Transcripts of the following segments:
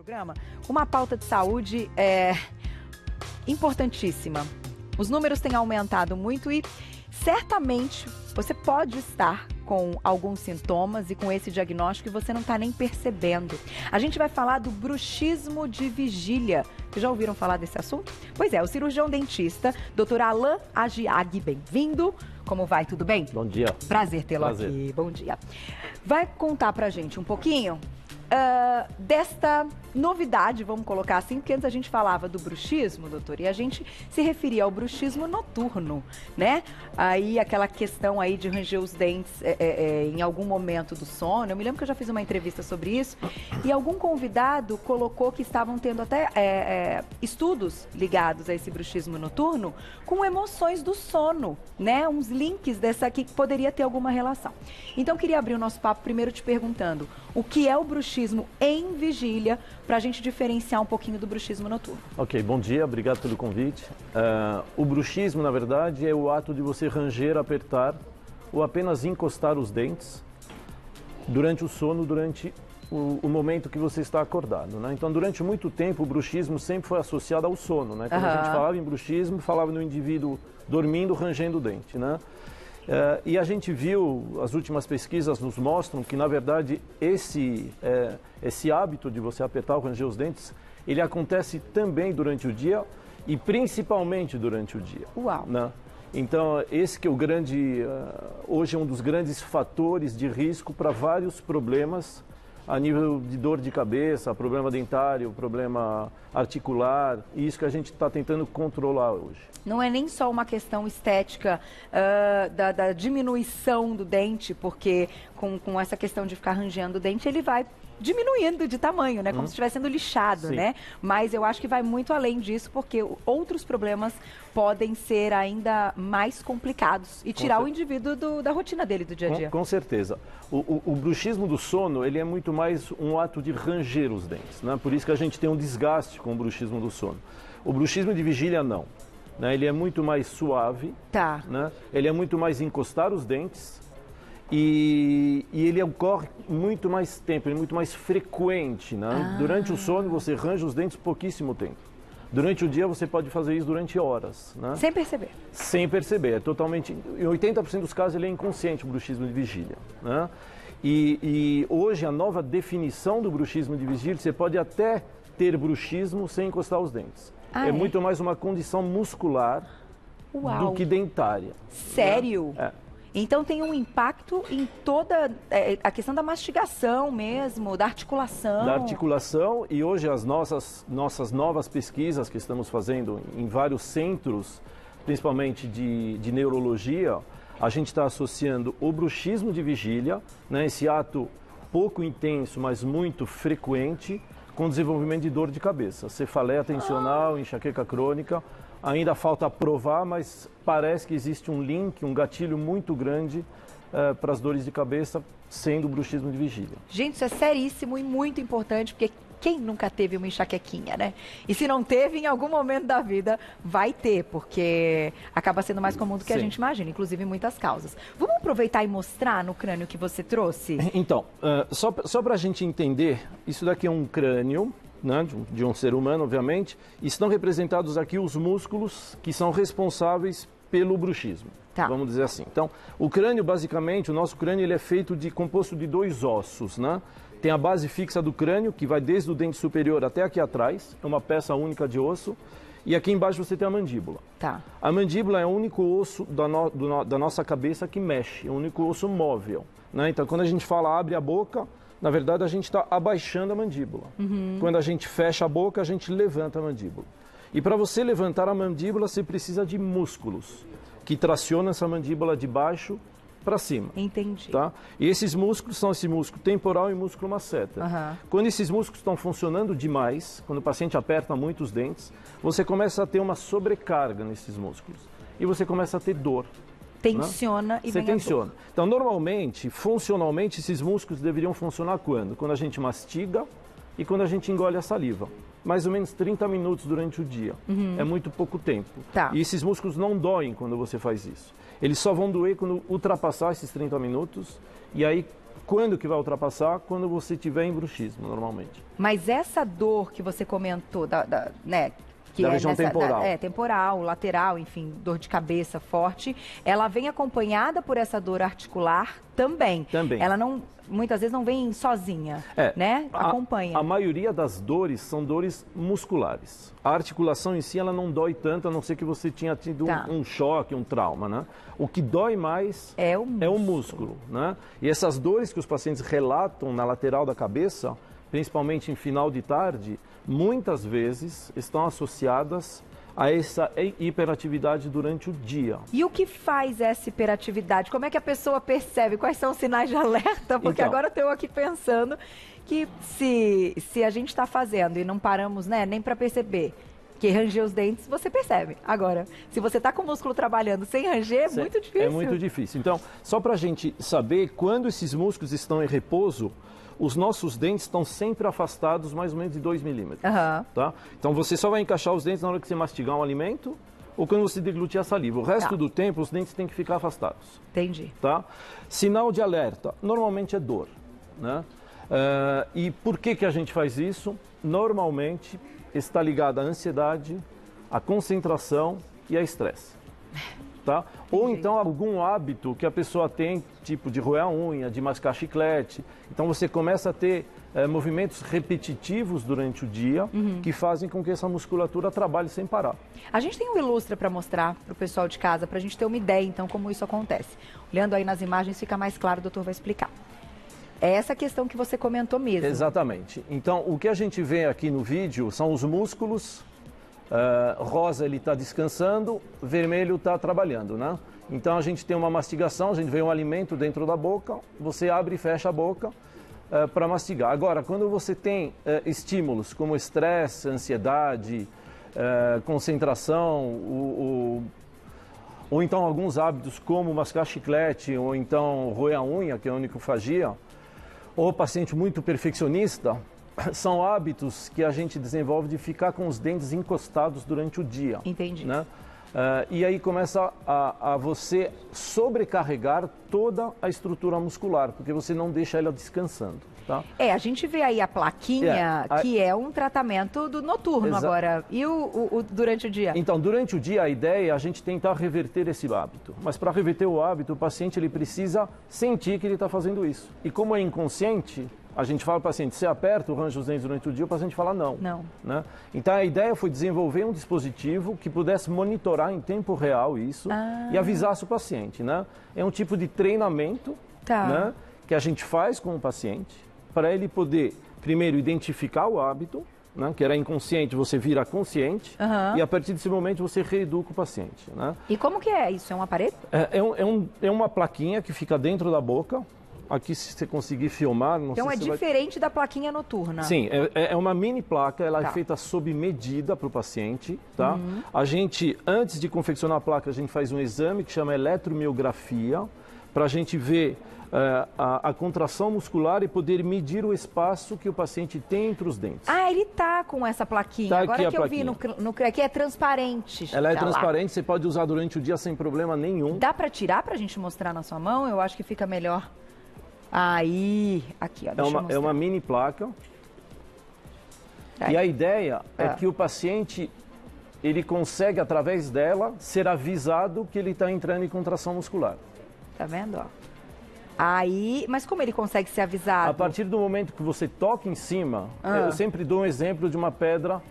Programa, uma pauta de saúde importantíssima. Os números têm aumentado muito e certamente você pode estar com alguns sintomas e com esse diagnóstico e você não está nem percebendo. A gente vai falar do bruxismo de vigília. Vocês já ouviram falar desse assunto? Pois é, o cirurgião dentista, Dr. Alain Agiag, bem-vindo. Como vai? Tudo bem? Bom dia. Prazer tê-lo aqui. Bom dia. Vai contar pra gente um pouquinho desta novidade, vamos colocar assim, porque antes a gente falava do bruxismo, doutor, e a gente se referia ao bruxismo noturno, né? Aí aquela questão aí de ranger os dentes em algum momento do sono. Eu me lembro que eu já fiz uma entrevista sobre isso e algum convidado colocou que estavam tendo até estudos ligados a esse bruxismo noturno com emoções do sono, né? Uns links dessa aqui que poderia ter alguma relação. Então, queria abrir o nosso papo primeiro te perguntando o que é o bruxismo em vigília, para a gente diferenciar um pouquinho do bruxismo noturno. Ok, bom dia, obrigado pelo convite. O bruxismo, na verdade, é o ato de você ranger, apertar ou apenas encostar os dentes durante o sono, durante o momento que você está acordado, né? Então, durante muito tempo, o bruxismo sempre foi associado ao sono, né? Quando a gente falava em bruxismo, falava no indivíduo dormindo, rangendo o dente, né? E a gente viu, as últimas pesquisas nos mostram que, na verdade, esse hábito de você apertar ou ranger os dentes, ele acontece também durante o dia e principalmente durante o dia. Uau! Né? Então, esse que é o grande, hoje é um dos grandes fatores de risco para vários problemas a nível de dor de cabeça, problema dentário, problema articular, e isso que a gente está tentando controlar hoje. Não é nem só uma questão estética da diminuição do dente, porque com essa questão de ficar rangendo o dente, ele vai diminuindo de tamanho, né? Como se estivesse sendo lixado, Sim. né? Mas eu acho que vai muito além disso, porque outros problemas podem ser ainda mais complicados e tirar o indivíduo da rotina dele, do dia a dia. Com certeza. O bruxismo do sono, ele é muito mais um ato de ranger os dentes, né? Por isso que a gente tem um desgaste com o bruxismo do sono. O bruxismo de vigília, não. Né? Ele é muito mais suave, Tá. né? Ele é muito mais encostar os dentes e ele ocorre muito mais tempo, ele é muito mais frequente, né? Durante o sono você range os dentes pouquíssimo tempo. Durante o dia você pode fazer isso durante horas, né? Sem perceber. Sem perceber, é totalmente... Em 80% dos casos ele é inconsciente, o bruxismo de vigília, né? E hoje a nova definição do bruxismo de vigília, você pode até ter bruxismo sem encostar os dentes. É muito mais uma condição muscular do que dentária. Sério? É. Então tem um impacto em toda a questão da mastigação mesmo, da articulação. Da articulação, e hoje as nossas novas pesquisas que estamos fazendo em vários centros, principalmente de neurologia, a gente está associando o bruxismo de vigília, né, esse ato pouco intenso, mas muito frequente, com desenvolvimento de dor de cabeça, cefaleia tensional, enxaqueca crônica. Ainda falta provar, mas parece que existe um link, um gatilho muito grande para as dores de cabeça, sendo o bruxismo de vigília. Gente, isso é seríssimo e muito importante, porque quem nunca teve uma enxaquequinha, né? E se não teve, em algum momento da vida vai ter, porque acaba sendo mais comum do que a gente imagina, inclusive muitas causas. Vamos aproveitar e mostrar no crânio que você trouxe? Então, só para a gente entender, isso daqui é um crânio, né, de um ser humano, obviamente, e estão representados aqui os músculos que são responsáveis pelo bruxismo, vamos dizer assim. Então, o crânio, basicamente, o nosso crânio ele é composto de dois ossos, né? Tem a base fixa do crânio, que vai desde o dente superior até aqui atrás, é uma peça única de osso, e aqui embaixo você tem a mandíbula. Tá. A mandíbula é o único osso da nossa cabeça que mexe, é o único osso móvel, né? Então, quando a gente fala abre a boca, na verdade, a gente está abaixando a mandíbula. Quando a gente fecha a boca, a gente levanta a mandíbula. E para você levantar a mandíbula, você precisa de músculos que tracionam essa mandíbula de baixo para cima. Entendi. Tá? E esses músculos são esse músculo temporal e músculo masseter. Quando esses músculos estão funcionando demais, quando o paciente aperta muito os dentes, você começa a ter uma sobrecarga nesses músculos. E você começa a ter dor. Tensiona e você vem tensiona. Então, normalmente, funcionalmente, esses músculos deveriam funcionar quando? Quando a gente mastiga e quando a gente engole a saliva. Mais ou menos 30 minutos durante o dia. É muito pouco tempo. Tá. E esses músculos não doem quando você faz isso. Eles só vão doer quando ultrapassar esses 30 minutos e aí quando que vai ultrapassar? Quando você tiver em bruxismo, normalmente. Mas essa dor que você comentou, né? Que Da região temporal. Temporal, lateral, enfim, dor de cabeça forte, ela vem acompanhada por essa dor articular também. Também. Ela não, muitas vezes não vem sozinha, né? Acompanha. A maioria das dores são dores musculares. A articulação em si, ela não dói tanto, a não ser que você tinha tido um choque, um trauma, né? O que dói mais é o músculo, né? E essas dores que os pacientes relatam na lateral da cabeça, principalmente em final de tarde, muitas vezes estão associadas a essa hiperatividade durante o dia. E o que faz essa hiperatividade? Como é que a pessoa percebe? Quais são os sinais de alerta? Porque agora eu estou aqui pensando que se a gente está fazendo e não paramos, né, nem para perceber, que ranger os dentes, você percebe. Agora, se você está com o músculo trabalhando sem ranger, é muito difícil. É muito difícil. Então, só para a gente saber, quando esses músculos estão em repouso, os nossos dentes estão sempre afastados mais ou menos de 2 milímetros. Tá? Então, você só vai encaixar os dentes na hora que você mastigar um alimento ou quando você deglutir a saliva. O resto do tempo, os dentes têm que ficar afastados. Entendi. Tá? Sinal de alerta, normalmente é dor. Né? E por que a gente faz isso? Normalmente está ligado à ansiedade, à concentração e a estresse. Tá? Ou então algum hábito que a pessoa tem, tipo de roer a unha, de mascar chiclete. Então você começa a ter movimentos repetitivos durante o dia que fazem com que essa musculatura trabalhe sem parar. A gente tem um ilustra para mostrar para o pessoal de casa, para a gente ter uma ideia então como isso acontece. Olhando aí nas imagens fica mais claro, o doutor vai explicar. É essa questão que você comentou mesmo. Exatamente. Então o que a gente vê aqui no vídeo são os músculos. Rosa ele está descansando, vermelho está trabalhando, né? Então a gente tem uma mastigação, a gente vê um alimento dentro da boca, você abre e fecha a boca para mastigar. Agora, quando você tem estímulos como estresse, ansiedade, concentração, ou então alguns hábitos como mascar chiclete, ou então roer a unha, que é a onicofagia, ou paciente muito perfeccionista, são hábitos que a gente desenvolve de ficar com os dentes encostados durante o dia. Entendi. Né? E aí começa a você sobrecarregar toda a estrutura muscular, porque você não deixa ela descansando. Tá? A gente vê aí a plaquinha, que é um tratamento do noturno agora. E durante o dia? Então, durante o dia, a ideia é a gente tentar reverter esse hábito. Mas para reverter o hábito, o paciente ele precisa sentir que ele está fazendo isso. E como é inconsciente, a gente fala para o paciente, você aperta o range dos dentes durante o dia, o paciente fala não. Não. Né? Então a ideia foi desenvolver um dispositivo que pudesse monitorar em tempo real isso e avisasse o paciente. Né? É um tipo de treinamento né, que a gente faz com o paciente para ele poder, primeiro, identificar o hábito, né, que era inconsciente, você vira consciente e a partir desse momento você reeduca o paciente. Né? E como que é isso? É um aparelho? É uma plaquinha que fica dentro da boca. Aqui, se você conseguir filmar... Não então sei é se diferente da plaquinha noturna. Sim, é uma mini placa, ela é feita sob medida para o paciente. Tá? A gente, antes de confeccionar a placa, a gente faz um exame que chama eletromiografia, para a gente ver a contração muscular e poder medir o espaço que o paciente tem entre os dentes. Ele tá com essa plaquinha. Tá agora aqui que eu vi aqui é transparente. Ela é transparente, você pode usar durante o dia sem problema nenhum. Dá para tirar para a gente mostrar na sua mão? Eu acho que fica melhor. Aí, aqui, ó, deixa eu mostrar. É uma mini placa. E a ideia é que o paciente, ele consegue, através dela, ser avisado que ele está entrando em contração muscular. Tá vendo, ó? Aí, mas como ele consegue ser avisado? A partir do momento que você toca em cima, eu sempre dou um exemplo de uma pedra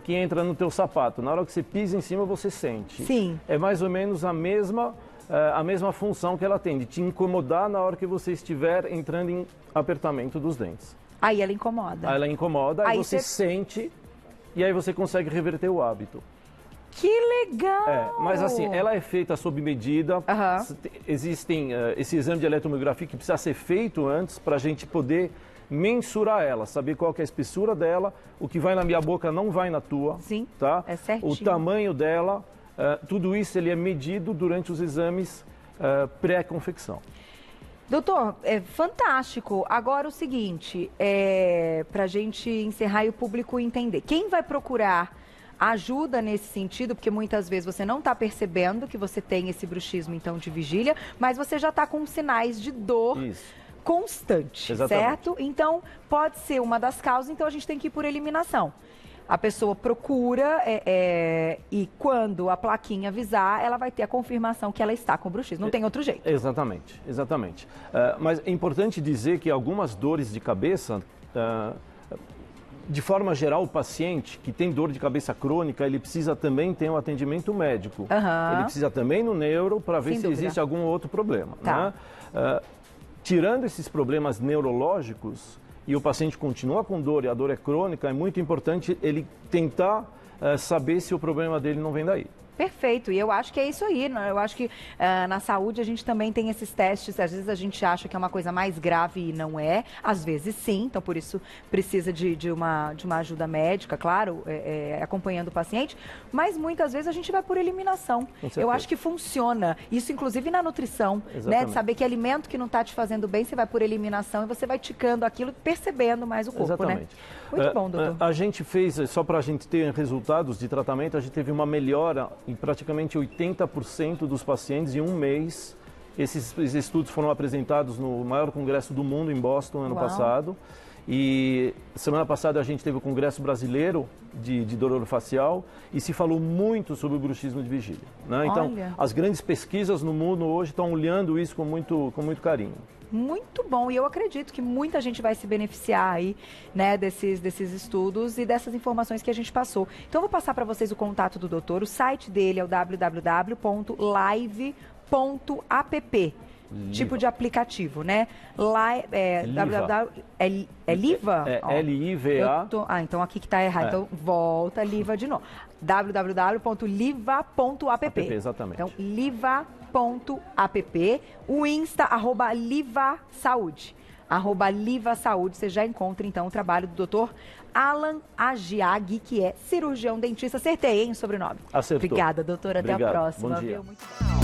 que entra no teu sapato. Na hora que você pisa em cima, você sente. Sim. É mais ou menos a mesma função que ela tem, de te incomodar na hora que você estiver entrando em apertamento dos dentes. Aí ela incomoda. Aí ela incomoda, aí você sente e aí você consegue reverter o hábito. Que legal! Mas assim, ela é feita sob medida. Existem esse exame de eletromiografia que precisa ser feito antes para a gente poder mensurar ela, saber qual que é a espessura dela, o que vai na minha boca não vai na tua. Sim, tá? É certinho. O tamanho dela, tudo isso ele é medido durante os exames pré-confecção. Doutor, é fantástico. Agora o seguinte, para a gente encerrar e o público entender. Quem vai procurar ajuda nesse sentido, porque muitas vezes você não está percebendo que você tem esse bruxismo então de vigília, mas você já está com sinais de dor. Isso. constante, Exatamente. certo? Então, pode ser uma das causas, então a gente tem que ir por eliminação. A pessoa procura e quando a plaquinha avisar, ela vai ter a confirmação que ela está com bruxismo. Não tem outro jeito. Exatamente, exatamente. Mas é importante dizer que algumas dores de cabeça, de forma geral, o paciente que tem dor de cabeça crônica, ele precisa também ter um atendimento médico. Ele precisa também no neuro para ver se existe algum outro problema. Tá. Né? Tirando esses problemas neurológicos, e o paciente continua com dor e a dor é crônica, é muito importante ele tentar saber se o problema dele não vem daí. Perfeito, e eu acho que é isso aí, né? Eu acho que na saúde a gente também tem esses testes, às vezes a gente acha que é uma coisa mais grave e não é, às vezes sim, então por isso precisa de uma ajuda médica, claro, acompanhando o paciente, mas muitas vezes a gente vai por eliminação. Eu acho que funciona, isso inclusive na nutrição, né? De saber que alimento que não está te fazendo bem, você vai por eliminação e você vai ticando aquilo, percebendo mais o corpo, exatamente. Né? Muito bom, doutor. A gente fez, só para a gente ter resultados de tratamento, a gente teve uma melhora em praticamente 80% dos pacientes em um mês. Esses estudos foram apresentados no maior congresso do mundo em Boston ano passado. E semana passada a gente teve o Congresso Brasileiro de Dor Orofacial e se falou muito sobre o bruxismo de vigília. Né? Então, as grandes pesquisas no mundo hoje estão olhando isso com muito carinho. Muito bom, e eu acredito que muita gente vai se beneficiar aí, né, desses estudos e dessas informações que a gente passou. Então, eu vou passar para vocês o contato do doutor, o site dele é o www.live.app, tipo de aplicativo, né? Liva. Liva? L-I-V-A. Então aqui que tá errado, então volta, Liva de novo. www.liva.app. Exatamente. Então, liva.app, o Insta, @livasaúde. @livasaúde, você já encontra então o trabalho do Dr. Alan Agiag, que é cirurgião dentista. Acertei, hein, o sobrenome. Acertou. Obrigada, doutora. Até a próxima. Bom dia. Muito bom.